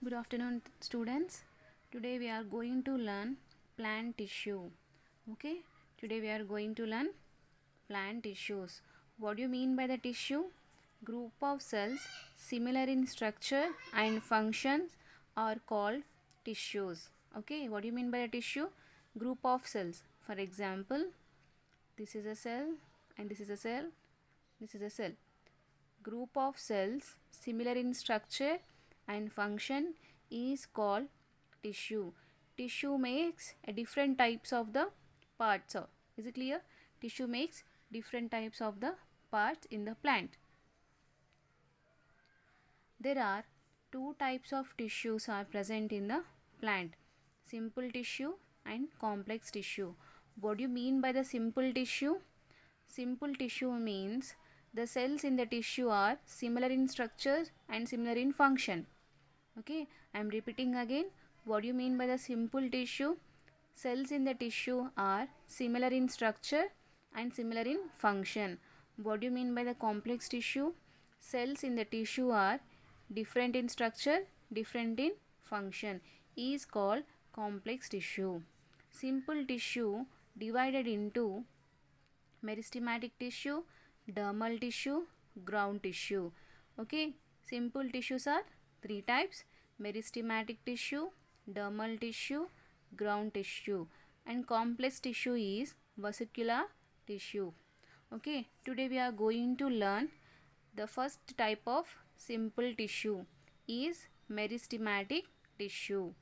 Good afternoon, students. Today we are going to learn plant tissue. Okay, today we are going to learn plant tissues. What do you mean by the tissue? Group of cells similar in structure and functions are called tissues. Okay, what do you mean by the tissue? Group of cells. For example, this is a cell and this is a cell, this is a cell. Group of cells similar in structure and function is called tissue. Tissue makes a different types of the parts. Is it clear? Tissue makes different types of the parts in the plant. There are two types of tissues are present in the plant: simple tissue and complex tissue. What do you mean by the simple tissue? Simple tissue means the cells in the tissue are similar in structure and similar in function. Okay, I am repeating again. What do you mean by the simple tissue? Cells in the tissue are similar in structure and similar in function. What do you mean by the complex tissue? Cells in the tissue are different in structure, different in function, is called complex tissue. Simple tissue divided into meristematic tissue, dermal tissue, ground tissue. Okay, simple tissues are three types: meristematic tissue, dermal tissue, ground tissue, and complex tissue is vesicular tissue. Okay, today we are going to learn the first type of simple tissue is meristematic tissue.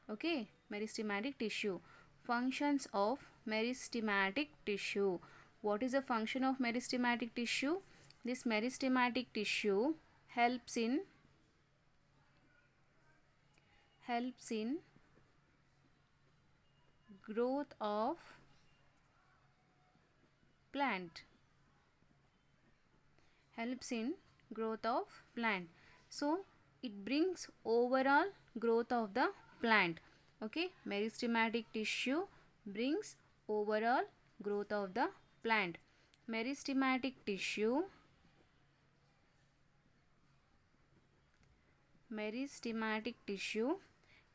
Okay, meristematic tissue. Functions of meristematic tissue. What is the function of meristematic tissue? This meristematic tissue helps in growth of plant. Helps in growth of plant. So it brings overall growth of the plant. Okay, meristematic tissue brings overall growth of the plant. Meristematic tissue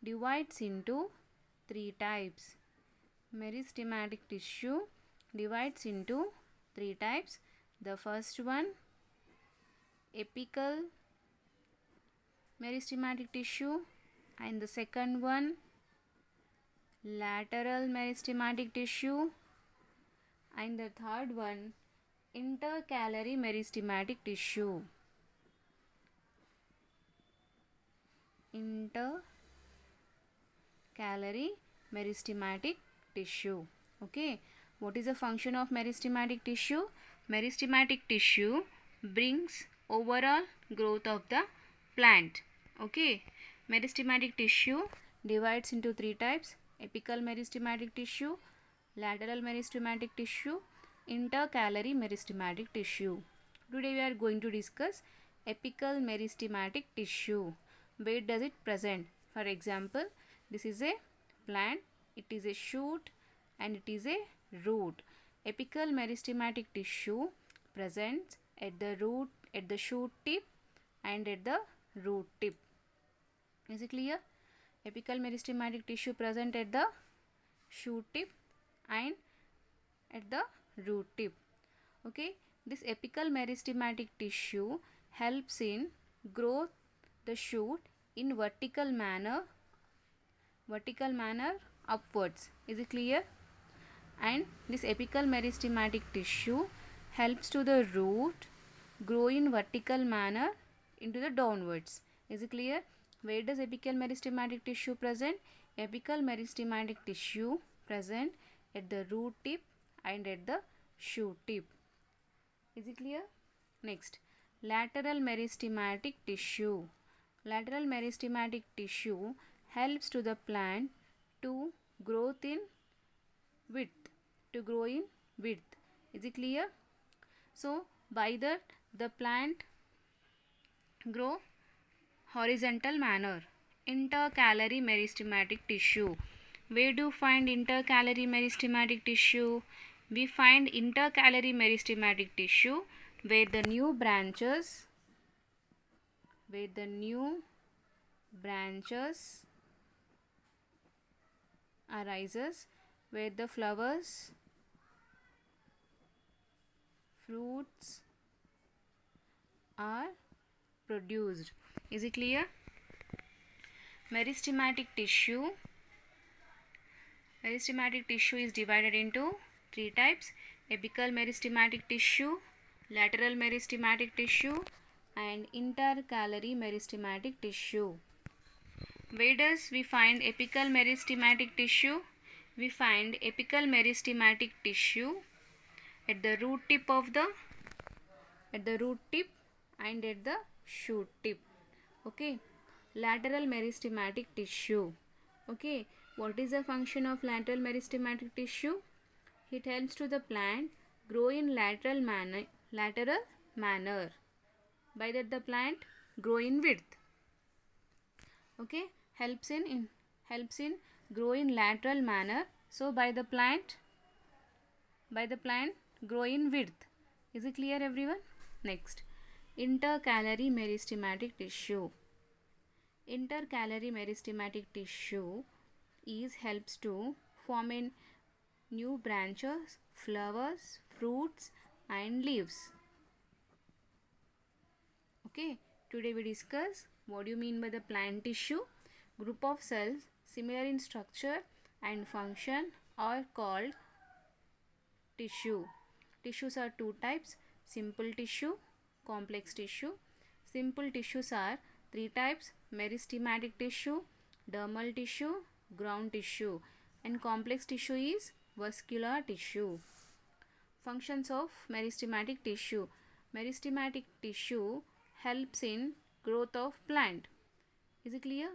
divides into three types. Meristematic tissue divides into three types. The first one, apical meristematic tissue, and the second one, lateral meristematic tissue, and the third one, intercalary meristematic tissue. Intercalary meristematic tissue. Okay, what is the function of meristematic tissue? Meristematic tissue brings overall growth of the plant. Okay, meristematic tissue divides into three types: apical meristematic tissue, lateral meristematic tissue, intercalary meristematic tissue. Today we are going to discuss apical meristematic tissue. Where does it present? For example, this is a plant, it is a shoot and it is a root. Apical meristematic tissue presents at the root, at the shoot tip and at the root tip. Is it clear? Apical meristematic tissue present at the shoot tip and at the root tip. Okay, this apical meristematic tissue helps in growth the shoot in vertical manner upwards. Is it clear? And this apical meristematic tissue helps to the root grow in vertical manner into the downwards. Is it clear? Where does apical meristematic tissue present? Apical meristematic tissue present at the root tip and at the shoot tip. Is it clear? Next, lateral meristematic tissue. Lateral meristematic tissue helps to the plant to grow in width. Is it clear? So by that the plant grow horizontal manner. Intercalary meristematic tissue. Where do you find intercalary meristematic tissue? We find intercalary meristematic tissue where the new branches branches arises where the flowers, fruits are produced. Is it clear? Meristematic tissue. Meristematic tissue is divided into three types: apical meristematic tissue, lateral meristematic tissue, and intercalary meristematic tissue. Where does we find apical meristematic tissue? We find apical meristematic tissue at the root tip and at the shoot tip. Okay. Lateral meristematic tissue. Okay. What is the function of lateral meristematic tissue? It helps to the plant grow in lateral manner. By that the plant grow in width. Okay. Helps in grow in lateral manner. So by the plant grow in width. Is it clear, everyone? Next, intercalary meristematic tissue. Intercalary meristematic tissue helps to form in new branches, flowers, fruits and leaves. Okay, today we discuss what do you mean by the plant tissue. Group of cells similar in structure and function are called tissue. Tissues are two types: simple tissue, complex tissue. Simple tissues are three types: meristematic tissue, dermal tissue, ground tissue, and complex tissue is vascular tissue. Functions of meristematic tissue. Meristematic tissue helps in growth of plant. Is it clear?